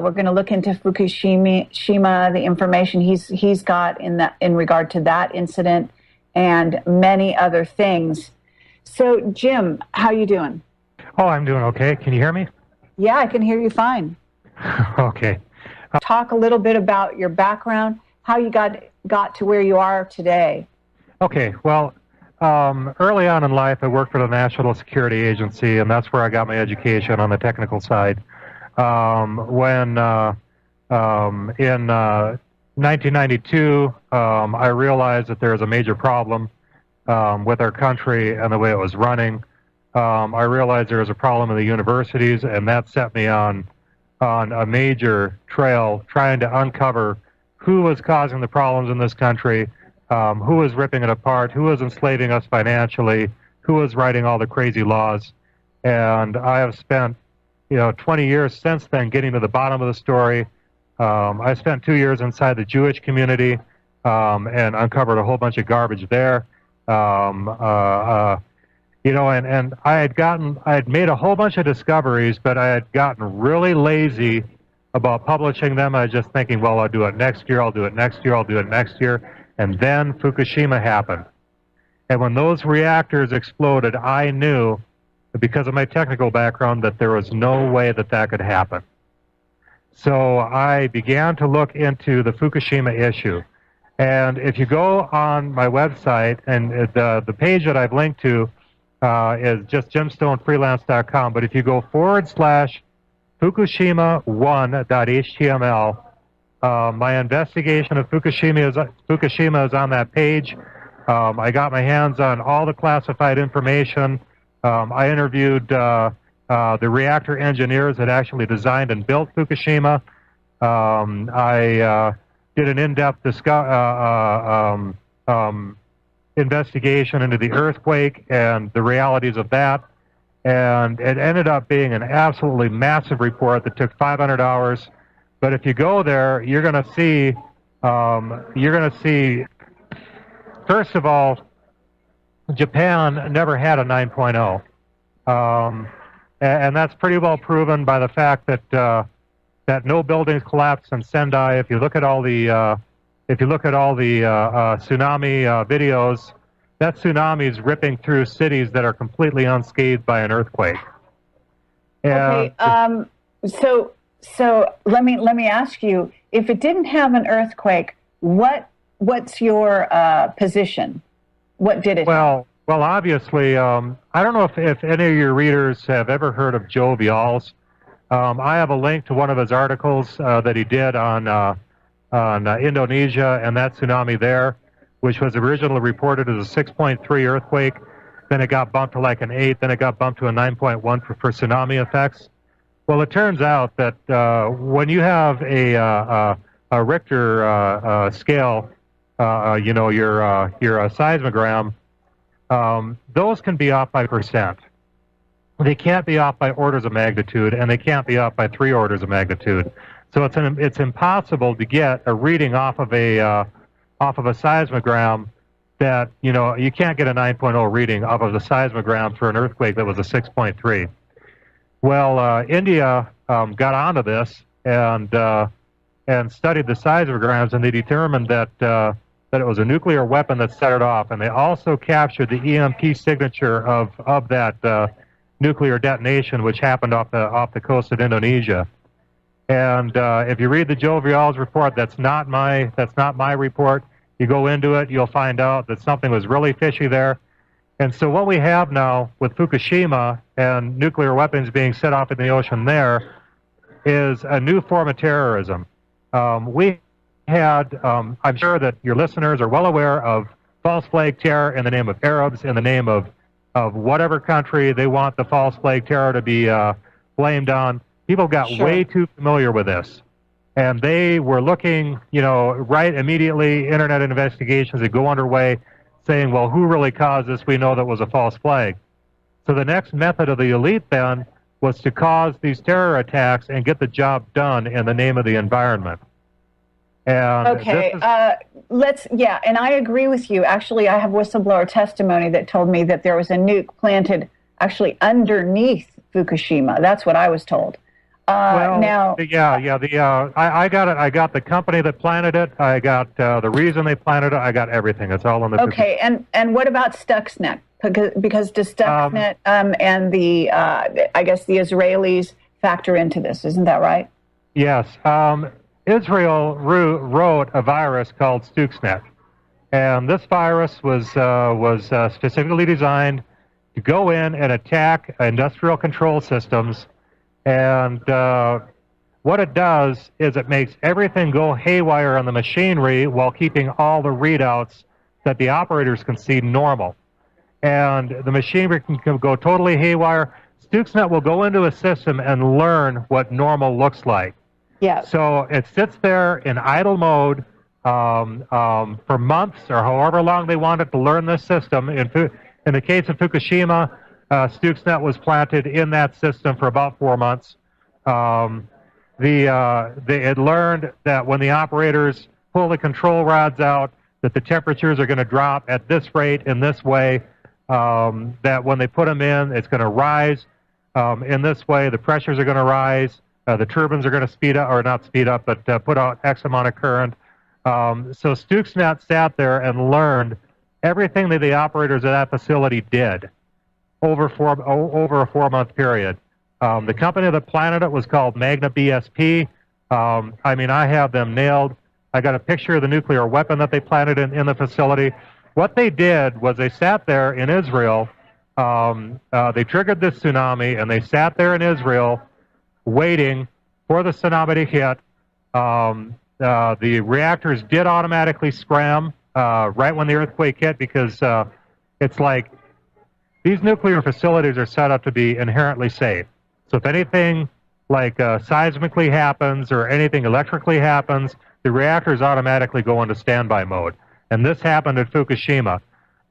We're going to look into Fukushima, the information he's got in regard to that incident and many other things. So, Jim, how you doing? Oh, I'm doing okay. Can you hear me? Yeah, I can hear you fine. Okay. Talk a little bit about your background, how you got to where you are today. Okay. Well, early on in life, I worked for the National Security Agency, and that's where I got my education on the technical side. When in 1992, I realized that there was a major problem with our country and the way it was running. I realized there was a problem in the universities, and that set me on a major trail trying to uncover who was causing the problems in this country, who was ripping it apart, who was enslaving us financially, who was writing all the crazy laws. And I have spent 20 years since then getting to the bottom of the story. I spent 2 years inside the Jewish community and uncovered a whole bunch of garbage there. And I had made a whole bunch of discoveries, but I had gotten really lazy about publishing them. I was just thinking, well, I'll do it next year, I'll do it next year, I'll do it next year. And then Fukushima happened. And when those reactors exploded, I knew, because of my technical background, that there was no way that that could happen. So I began to look into the Fukushima issue. And if you go on my website, and the page that I've linked to is just jimstonefreelance.com, but if you go /Fukushima1.html, my investigation of Fukushima is on that page. I got my hands on all the classified information. I interviewed the reactor engineers that actually designed and built Fukushima. I did an in-depth investigation into the earthquake and the realities of that, and it ended up being an absolutely massive report that took 500 hours. But if you go there, you're going to see, first of all, Japan never had a 9.0, and that's pretty well proven by the fact that that no buildings collapsed in Sendai. If you look at all the tsunami videos, that tsunami is ripping through cities that are completely unscathed by an earthquake. And okay. So let me ask you: if it didn't have an earthquake, what's your position? What did it? Well, obviously, I don't know if any of your readers have ever heard of Joe Vials. I have a link to one of his articles that he did on Indonesia and that tsunami there, which was originally reported as a 6.3 earthquake. Then it got bumped to like an 8. Then it got bumped to a 9.1 for tsunami effects. Well, it turns out that when you have a Richter scale, your seismogram, those can be off by percent. They can't be off by orders of magnitude, and they can't be off by 3 orders of magnitude. So it's impossible to get a reading off of a seismogram that you can't get a 9.0 reading off of the seismogram for an earthquake that was a 6.3. Well, India got onto this and studied the seismograms, and they determined that it was a nuclear weapon that set it off, and they also captured the EMP signature of that nuclear detonation, which happened off the coast of Indonesia. And if you read the Joe Vials report, that's not my report. You go into it, you'll find out that something was really fishy there. And so what we have now with Fukushima and nuclear weapons being set off in the ocean there is a new form of terrorism. We had, I'm sure that your listeners are well aware of false flag terror in the name of Arabs, in the name of whatever country they want the false flag terror to be blamed on. People got way too familiar with this. And they were looking, right immediately, internet investigations that go underway, saying, well, who really caused this? We know that was a false flag. So the next method of the elite then was to cause these terror attacks and get the job done in the name of the environment. And okay, and I agree with you. Actually, I have whistleblower testimony that told me that there was a nuke planted actually underneath Fukushima. That's what I was told. Well, Now, yeah. I got it. I got the company that planted it. I got the reason they planted it. I got everything. It's all in the. okay, and what about Stuxnet? Because does Stuxnet and the I guess the Israelis factor into this? Isn't that right? Yes. Israel wrote a virus called Stuxnet, and this virus was specifically designed to go in and attack industrial control systems. And what it does is it makes everything go haywire on the machinery while keeping all the readouts that the operators can see normal. And the machinery can go totally haywire. Stuxnet will go into a system and learn what normal looks like. Yeah. So it sits there in idle mode for months or however long they want it to learn this system. In the case of Fukushima, Stuxnet was planted in that system for about 4 months. It learned that when the operators pull the control rods out, that the temperatures are going to drop at this rate in this way, that when they put them in, it's going to rise in this way, the pressures are going to rise, the turbines are going to speed up, or not speed up, but put out X amount of current. So Stuxnet sat there and learned everything that the operators at that facility did over a 4-month period. The company that planted it was called Magna BSP. I mean, I have them nailed. I got a picture of the nuclear weapon that they planted in the facility. What they did was they sat there in Israel. They triggered this tsunami, and they sat there in Israel waiting for the tsunami to hit. The reactors did automatically scram right when the earthquake hit, because it's like these nuclear facilities are set up to be inherently safe. So if anything like seismically happens or anything electrically happens, the reactors automatically go into standby mode. And this happened at Fukushima.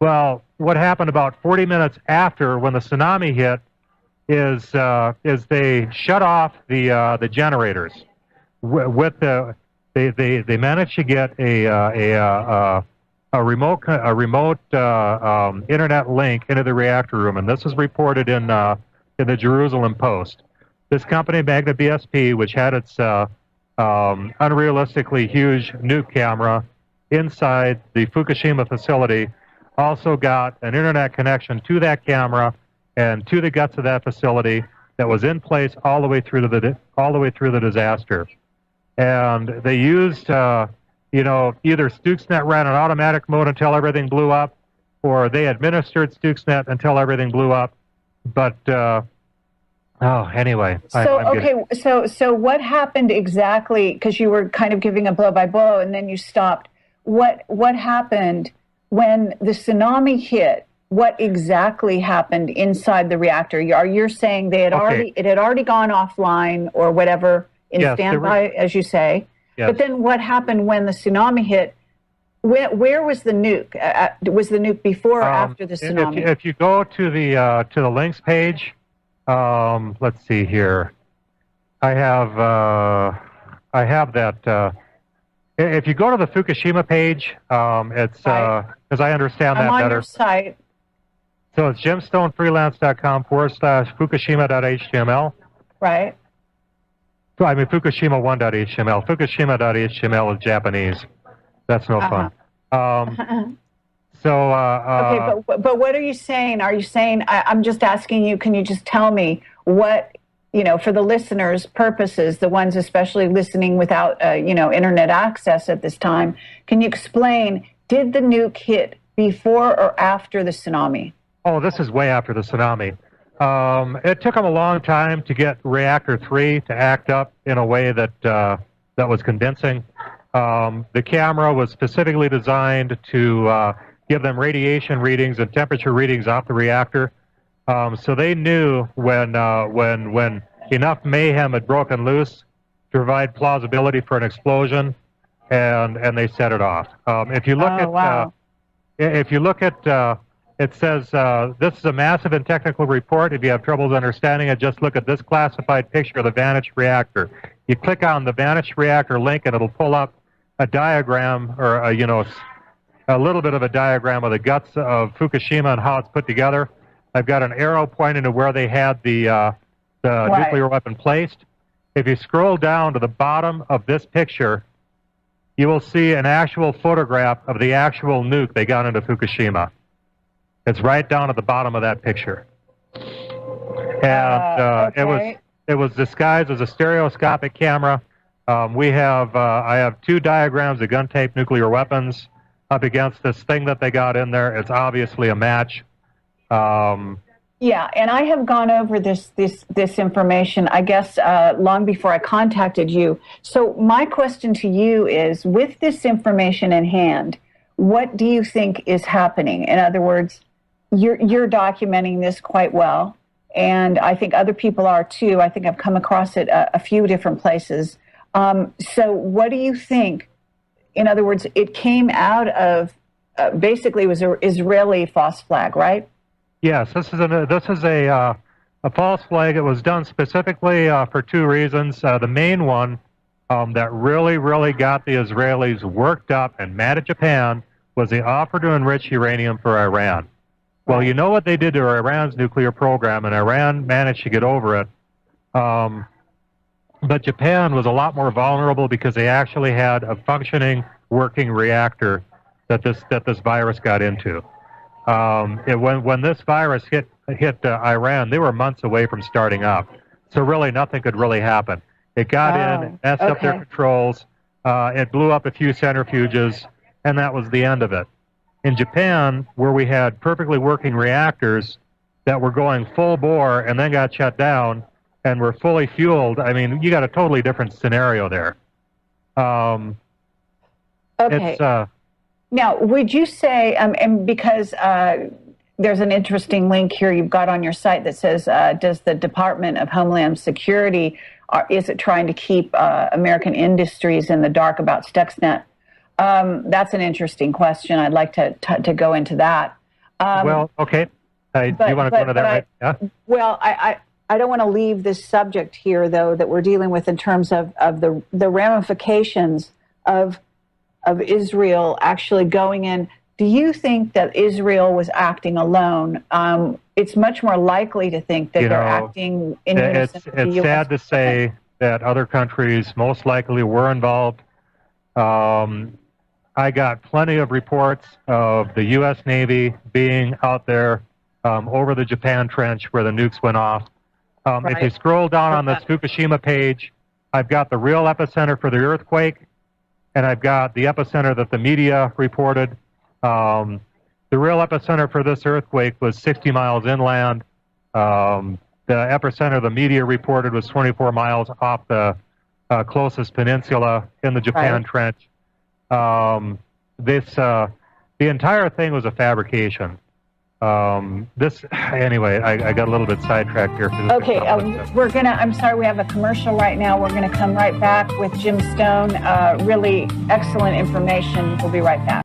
Well, what happened about 40 minutes after, when the tsunami hit, is they shut off the generators. They managed to get a remote internet link into the reactor room, and this is reported in the Jerusalem Post. This company, Magna BSP, which had its unrealistically huge nuke camera inside the Fukushima facility, also got an internet connection to that camera and to the guts of that facility that was in place all the way through the disaster. And they used, either Stuxnet ran in automatic mode until everything blew up, or they administered Stuxnet until everything blew up. But anyway. So what happened exactly? Because you were kind of giving a blow by blow, and then you stopped. What happened when the tsunami hit? What exactly happened inside the reactor? You're saying they had it had already gone offline or whatever in standby, as you say. Yes. But then what happened when the tsunami hit? Where was the nuke? Was the nuke before or after the tsunami? If you go to the links page, let's see here. I have that. If you go to the Fukushima page, it's because I understand that better. I'm on your site. So it's gemstonefreelance.com/Fukushima.html. Right. I mean, Fukushima1.html. Fukushima.html is Japanese. That's no fun. Okay, but what are you saying? Are you saying, I'm just asking you, can you just tell me what, for the listeners' purposes, the ones especially listening without, internet access at this time, can you explain, did the nuke hit before or after the tsunami? Oh, this is way after the tsunami. It took them a long time to get reactor 3 to act up in a way that was convincing. The camera was specifically designed to give them radiation readings and temperature readings off the reactor. So they knew when enough mayhem had broken loose to provide plausibility for an explosion, and they set it off. If you look at it says, this is a massive and technical report. If you have troubles understanding it, just look at this classified picture of the vanished reactor. You click on the vanished reactor link, and it'll pull up a diagram, or a little bit of a diagram of the guts of Fukushima and how it's put together. I've got an arrow pointing to where they had the nuclear weapon placed. If you scroll down to the bottom of this picture, you will see an actual photograph of the actual nuke they got into Fukushima. It's right down at the bottom of that picture. And okay. it was disguised as a stereoscopic camera. I have 2 diagrams of gun-type nuclear weapons up against this thing that they got in there. It's obviously a match. Yeah, and I have gone over this information, I guess, long before I contacted you. So my question to you is, with this information in hand, what do you think is happening? In other words, you're documenting this quite well, and I think other people are too. I think I've come across it a few different places. So what do you think? In other words, it came out of, basically it was an Israeli false flag, right? Yes, this is a false flag. It was done specifically for 2 reasons. The main one that really got the Israelis worked up and mad at Japan was the offer to enrich uranium for Iran. Well, you know what they did to Iran's nuclear program, and Iran managed to get over it. But Japan was a lot more vulnerable because they actually had a functioning, working reactor that this virus got into. When this virus hit Iran, they were months away from starting up. So really, nothing could really happen. It got in, messed up their controls. It blew up a few centrifuges, and that was the end of it. In Japan, where we had perfectly working reactors that were going full bore and then got shut down and were fully fueled, I mean, you got a totally different scenario there. Okay. Now, would you say, and because there's an interesting link here you've got on your site that says, does the Department of Homeland Security, is it trying to keep American industries in the dark about Stuxnet? That's an interesting question. I'd like to go into that. Well, okay. Do you want to go into that right? Yeah? Well, I don't want to leave this subject here, though, that we're dealing with in terms of the ramifications of Israel actually going in. Do you think that Israel was acting alone? It's much more likely to think that they're acting in unison with the US. It's sad to say that other countries most likely were involved. I got plenty of reports of the U.S. Navy being out there over the Japan Trench where the nukes went off. If you scroll down on this Fukushima page, I've got the real epicenter for the earthquake, and I've got the epicenter that the media reported. The real epicenter for this earthquake was 60 miles inland. The epicenter the media reported was 24 miles off the closest peninsula in the Japan Trench. The entire thing was a fabrication. Anyway, I got a little bit sidetracked here. Okay, I'm sorry, we have a commercial right now. We're gonna come right back with Jim Stone. Really excellent information. We'll be right back.